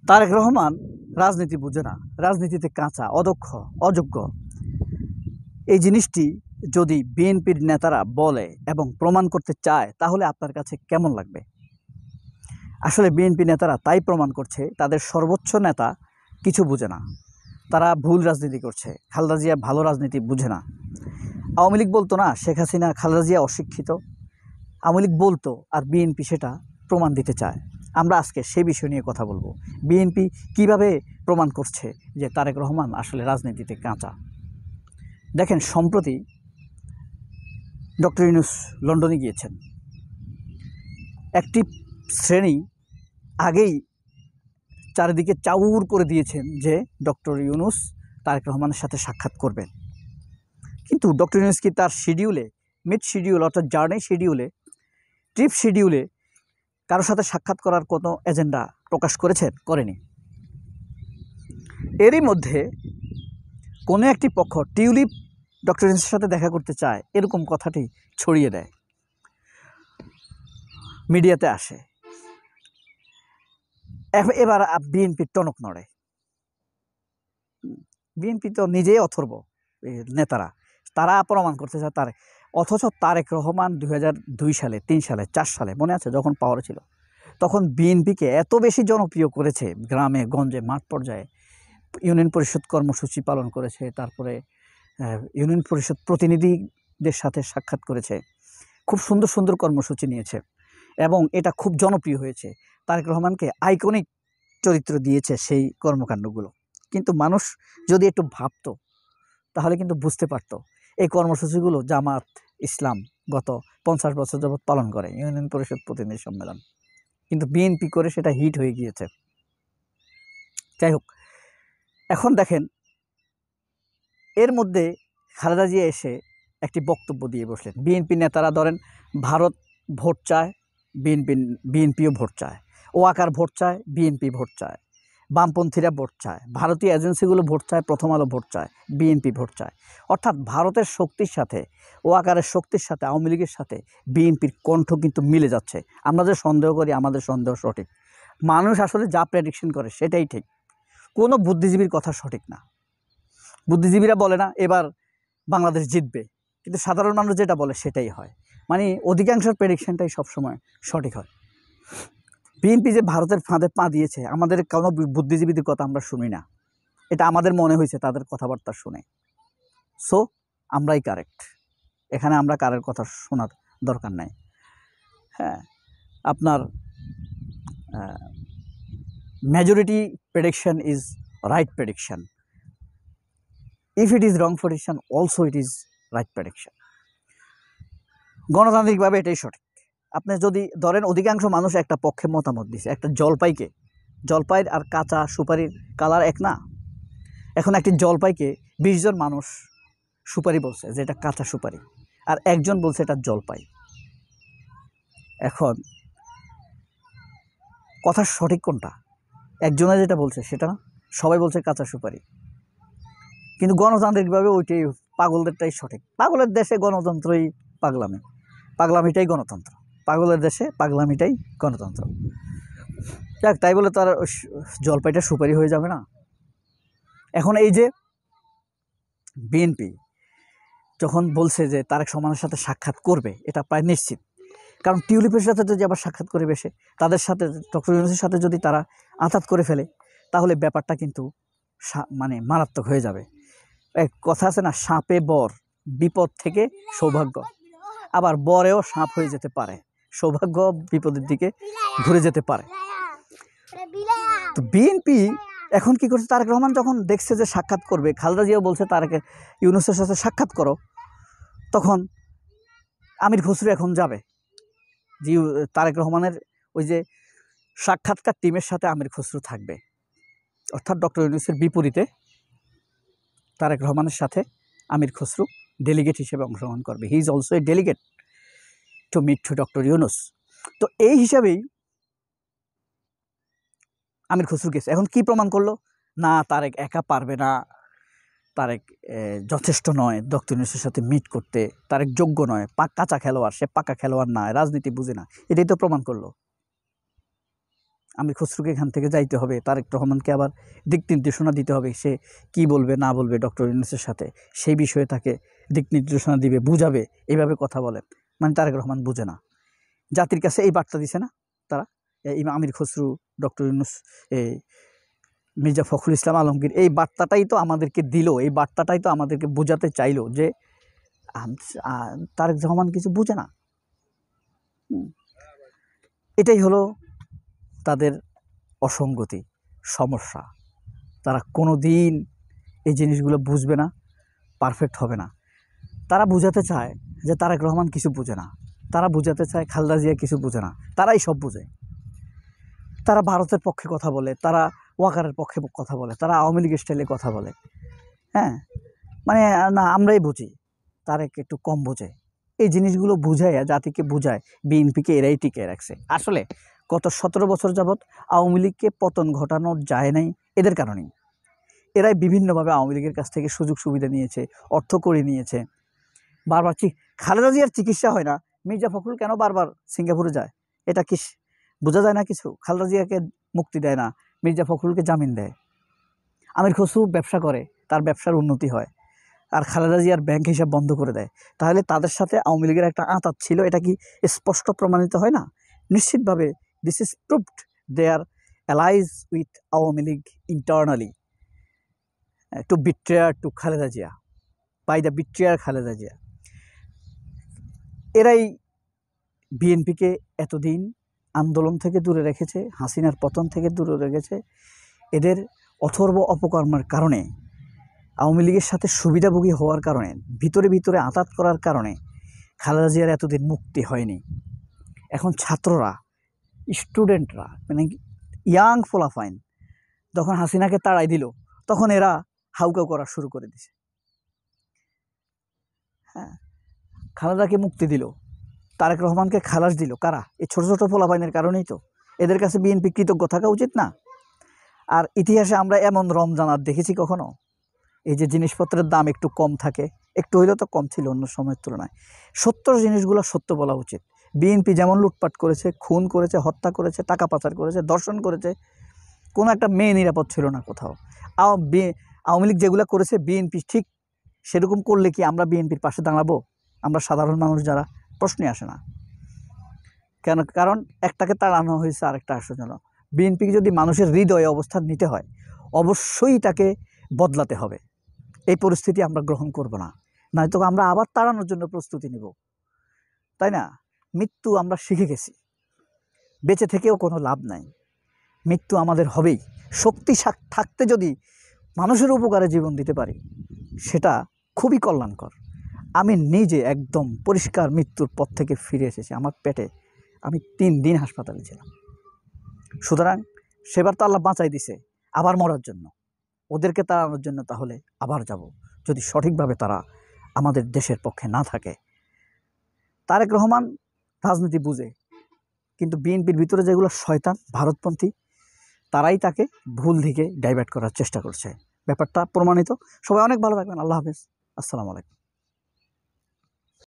তারেক রহমান রাজনীতি বুঝে না, রাজনীতিতে কাঁচা, অদক্ষ, অযোগ্য। এই জিনিসটি যদি বিএনপির নেতারা বলে এবং প্রমাণ করতে চায় তাহলে আপনার কাছে কেমন লাগবে? আসলে বিএনপি নেতারা তাই প্রমাণ করছে তাদের সর্বোচ্চ নেতা কিছু বুঝে না, তারা ভুল রাজনীতি করছে। খালেদা জিয়া ভালো রাজনীতি বুঝে না। আওয়ামী লীগ বলতো না শেখ হাসিনা খালেদা জিয়া অশিক্ষিত, আওয়ামী লীগ বলতো, আর বিএনপি সেটা প্রমাণ দিতে চায়। আমরা আজকে সেই বিষয় নিয়ে কথা বলবো। বিএনপি কিভাবে প্রমাণ করছে যে তারেক রহমান আসলে রাজনীতিতে কাঁচা। দেখেন, সম্প্রতি ডক্টর ইউনূস লন্ডনে গিয়েছেন। একটি শ্রেণী আগেই চারিদিকে চাউর করে দিয়েছেন যে ডক্টর ইউনূস তারেক রহমানের সাথে সাক্ষাৎ করবেন। কিন্তু ডক্টর ইউনূস কি তার শিডিউলে, মিড শিডিউল অর্থাৎ জার্নি শিডিউলে, ট্রিপ শিডিউলে কারোর সাথে সাক্ষাৎ করার কোনো এজেন্ডা প্রকাশ করেছেন? করেনি। এরই মধ্যে কোনো একটি পক্ষ টিউলিপ ডক্টর ইউনূসের সাথে দেখা করতে চায়, এরকম কথাটি ছড়িয়ে দেয়, মিডিয়াতে আসে। এবার বিএনপির টনক নড়ে। বিএনপি তো নিজেই অথর্ব নেতারা, তারা প্রমাণ করতে চায় তার। অথচ তারেক রহমান 2002 সালে, 3 সালে, 4 সালে মনে আছে যখন পাওয়ারে ছিল, তখন বিএনপিকে এত বেশি জনপ্রিয় করেছে, গ্রামে গঞ্জে মাঠ পর্যায়ে ইউনিয়ন পরিষদ কর্মসূচি পালন করেছে, তারপরে ইউনিয়ন পরিষদ প্রতিনিধিদের সাথে সাক্ষাৎ করেছে, খুব সুন্দর সুন্দর কর্মসূচি নিয়েছে এবং এটা খুব জনপ্রিয় হয়েছে। তারেক রহমানকে আইকনিক চরিত্র দিয়েছে সেই কর্মকাণ্ডগুলো। কিন্তু মানুষ যদি একটু ভাবতো তাহলে কিন্তু বুঝতে পারত এই কর্মসূচিগুলো জামাত ইসলাম গত 50 বছর যাবৎ পালন করে, ইউনিয়ন পরিষদ প্রতিনিধি সম্মেলন, কিন্তু বিএনপি করে সেটা হিট হয়ে গিয়েছে। যাই হোক, এখন দেখেন এর মধ্যে খালেদা জিয়া এসে একটি বক্তব্য দিয়ে বসলেন। বিএনপি নেতারা ধরেন ভারত ভোট চায়, বিএনপিও ভোট চায়, ওয়াকার ভোট চায়, বিএনপি ভোট চায়, বামপন্থীরা ভোট চায়, ভারতীয় এজেন্সিগুলো ভোট চায়, প্রথম আলো ভোট চায়, বিএনপি ভোট চায়। অর্থাৎ ভারতের শক্তির সাথে, ওয়াকারের শক্তির সাথে, আওয়ামী লীগের সাথে বিএনপির কণ্ঠ কিন্তু মিলে যাচ্ছে। আমরা যে সন্দেহ করি আমাদের সন্দেহ সঠিক, মানুষ আসলে যা প্রেডিকশন করে সেটাই ঠিক, কোনো বুদ্ধিজীবীর কথা সঠিক না। বুদ্ধিজীবীরা বলে না এবার বাংলাদেশ জিতবে, কিন্তু সাধারণ মানুষ যেটা বলে সেটাই হয়। মানে অধিকাংশ প্রেডিকশনটাই সবসময় সঠিক হয়। বিএনপি যে ভারতের ফাঁদে পা দিয়েছে, আমাদের কোনো বুদ্ধিজীবীদের কথা আমরা শুনি না, এটা আমাদের মনে হয়েছে তাদের কথাবার্তা শুনে। সো আমরাই কারেক্ট, এখানে আমরা কারের কথা শোনার দরকার নাই। হ্যাঁ, আপনার majority prediction is right prediction, if it is wrong prediction also it is right prediction. গণতান্ত্রিকভাবে এটাই সঠিক। আপনি যদি ধরেন অধিকাংশ মানুষ একটা পক্ষে মতামত দিচ্ছে, একটা জলপাইয়ের আর কাঁচা সুপারির কালার এক না। এখন একটি জলপাইকে 20 জন মানুষ সুপারি বলছে যে এটা কাঁচা সুপারি, আর একজন বলছে এটা জলপাই। এখন কথা সঠিক কোনটা? একজনে যেটা বলছে সেটা না, সবাই বলছে কাঁচা সুপারি। কিন্তু গণতান্ত্রিকভাবে ওইটাই, পাগলদেরটাই সঠিক। পাগলের দেশে গণতন্ত্রই পাগলামি, পাগলামিটাই গণতন্ত্র। পাগলের দেশে পাগলামিটাই গণতন্ত্র। যাক, তাই বলে তার জলপাইটা সুপারি হয়ে যাবে না। এখন এই যে বিএনপি যখন বলছে যে তারেক রহমানের সাথে সাক্ষাৎ করবে, এটা প্রায় নিশ্চিত। কারণ টিউলিপের সাথে যদি আবার সাক্ষাৎ করে বসে, তাদের সাথে ডক্টর ইউনূসের সাথে যদি তারা আঘাত করে ফেলে, তাহলে ব্যাপারটা কিন্তু মানে মারাত্মক হয়ে যাবে। এক কথা আছে না, সাপে বর, বিপদ থেকে সৌভাগ্য। আবার বরেও সাপ হয়ে যেতে পারে, সৌভাগ্য বিপদের দিকে ঘুরে যেতে পারে। তো বিএনপি এখন কি করছে, তারেক রহমান যখন দেখছে যে সাক্ষাৎ করবে, খালেদা জিয়াও বলছে তারেক ইউনূসের সাথে সাক্ষাৎ করো, তখন আমির খসরু এখন যাবে যে তারেক রহমানের ওই যে সাক্ষাৎকার টিমের সাথে আমির খসরু থাকবে। অর্থাৎ ডক্টর ইউনূসের বিপরীতে তারেক রহমানের সাথে আমির খসরু ডেলিগেট হিসেবে অংশগ্রহণ করবে। He is also a delegate to meet to doctor Yunus. তো এই হিসাবেই আমির খসরু গেছে। এখন কি প্রমাণ করলো? না, তারেক একা পারবে না, তারেক যথেষ্ট নয় ডক্টর ইউনূসের সাথে মিট করতে, তারেক যোগ্য নয়, কাঁচা খেলোয়াড়, সে পাকা খেলোয়াড় না, রাজনীতি বুঝে না, এটাই তো প্রমাণ করলো। আমির খসরুকে এখান থেকে যাইতে হবে, তারেক রহমানকে আবার দিক নির্দেশনা দিতে হবে, সে কি বলবে না বলবে ডক্টর ইউনূসের সাথে, সেই বিষয়ে তাকে দিক নির্দেশনা দিবে, বুঝাবে, এইভাবে কথা বলেন। মানে তারেক রহমান বুঝে না, জাতির কাছে এই বার্তা দিছে না তারা, আমির খসরু, ডক্টর ইউনূস, এই মির্জা ফখরুল ইসলাম আলমগীর, এই বার্তাটাই তো আমাদেরকে দিল, এই বার্তাটাই তো আমাদেরকে বোঝাতে চাইলো যে তারেক রহমান কিছু বুঝে না। এটাই হলো তাদের অসঙ্গতি, সমস্যা। তারা কোনো দিন এই জিনিসগুলো বুঝবে না, পারফেক্ট হবে না। তারা বুঝাতে চায় যে তারেক রহমান কিছু বুঝে না, তারা বুঝাতে চায় খালেদা জিয়া কিছু বুঝে না, তারাই সব বুঝে। তারা ভারতের পক্ষে কথা বলে, তারা ওয়াকারের পক্ষে কথা বলে, তারা আওয়ামী লীগের স্টাইলে কথা বলে। হ্যাঁ, মানে না আমরাই বুঝি, তারেক একটু কম বোঝে। এই জিনিসগুলো বুঝায়, জাতিকে বুঝায়, বিএনপিকে এরাই টিকে রাখছে। আসলে গত 17 বছর যাবৎ আওয়ামী লীগকে পতন ঘটানো যায় নাই এদের কারণেই। এরাই বিভিন্নভাবে আওয়ামী লীগের কাছ থেকে সুযোগ সুবিধা নিয়েছে, অর্থ করে নিয়েছে। বারবার খালেদা জিয়ার চিকিৎসা হয় না, মির্জা ফখরুল কেন বারবার সিঙ্গাপুরে যায়? এটা কি বোঝা যায় না কিছু? খালেদা জিয়াকে মুক্তি দেয় না, মির্জা ফখরুলকে জামিন দেয়। আমির খসরু ব্যবসা করে, তার ব্যবসার উন্নতি হয়, আর খালেদা জিয়ার ব্যাংক হিসাব বন্ধ করে দেয়। তাহলে তাদের সাথে আওয়ামী লীগের একটা আঁতাত ছিল, এটা কি স্পষ্ট প্রমাণিত হয় না? নিশ্চিতভাবে this is proved they are allies with Awami League internally to betrayer to Khaleda Zia, by the betrayer Khaleda Zia. এরাই বিএনপিকে এতদিন আন্দোলন থেকে দূরে রেখেছে, হাসিনার পতন থেকে দূরে রেখেছে। এদের অথর্ব অপকর্মের কারণে, আওয়ামী লীগের সাথে সুবিধাভোগী হওয়ার কারণে, ভিতরে ভিতরে আঁতাত করার কারণে খালেদা জিয়ার এতদিন মুক্তি হয়নি। এখন ছাত্ররা, স্টুডেন্টরা, মানে ইয়াং ফোলাফাইন যখন হাসিনাকে তাড়াই দিল, তখন এরা হাউকাউ করা শুরু করে দিছে। হ্যাঁ, খালেদাকে মুক্তি দিল, তারেক রহমানকে খালাস দিল কারা? এই ছোটো ছোটো ফোলাফাইনের কারণেই তো। এদের কাছে বিএনপি কৃতজ্ঞ থাকা উচিত না? আর ইতিহাসে আমরা এমন রমজান আর দেখেছি কখনো? এই যে জিনিসপত্রের দাম একটু কম থাকে, একটু হইলেও তো কম ছিল অন্য সময়ের তুলনায়। সত্য জিনিসগুলো সত্য বলা উচিত। বিএনপি যেমন লুটপাট করেছে, খুন করেছে, হত্যা করেছে, টাকা পাচার করেছে, ধর্ষণ করেছে, কোনো একটা মেয়ে নিরাপদ ছিল না কোথাও। আওয়ামী লীগ যেগুলো করেছে বিএনপি ঠিক সেরকম করলে কি আমরা বিএনপির পাশে দাঁড়াবো? আমরা সাধারণ মানুষ যারা, প্রশ্নই আসে না। কেন? কারণ একটাকে তাড়ানো হয়েছে, আরেকটা আসার জন্য। বিএনপিকে যদি মানুষের হৃদয়ে অবস্থান নিতে হয়, অবশ্যই তাকে বদলাতে হবে। এই পরিস্থিতি আমরা গ্রহণ করব না, নয়তো আমরা আবার তাড়ানোর জন্য প্রস্তুতি নেব, তাই না? মৃত্যু আমরা শিখে গেছি, বেঁচে থেকেও কোনো লাভ নাই, মৃত্যু আমাদের হবেই। শক্তি থাকতে যদি মানুষের উপকারে জীবন দিতে পারি, সেটা খুবই কল্যাণকর। আমি নিজে একদম পরিষ্কার মৃত্যুর পথ থেকে ফিরে এসেছি। আমার পেটে আমি 3 দিন হাসপাতালে ছিলাম। সুতরাং সেবার তো আল্লাহ বাঁচাই দিছে আবার মরার জন্য, ওদেরকে তাড়ানোর জন্য তাহলে আবার যাব, যদি সঠিকভাবে তারা আমাদের দেশের পক্ষে না থাকে। তারেক রহমান রাজনীতি বুঝে, কিন্তু বিএনপির ভিতরে যেগুলো শয়তান ভারতপন্থী, তারাই তাকে ভুল দিকে ডাইভার্ট করার চেষ্টা করছে। ব্যাপারটা প্রমাণিত। সবাই অনেক ভালো থাকবেন। আল্লাহ হাফেজ। আসসালামু আলাইকুম।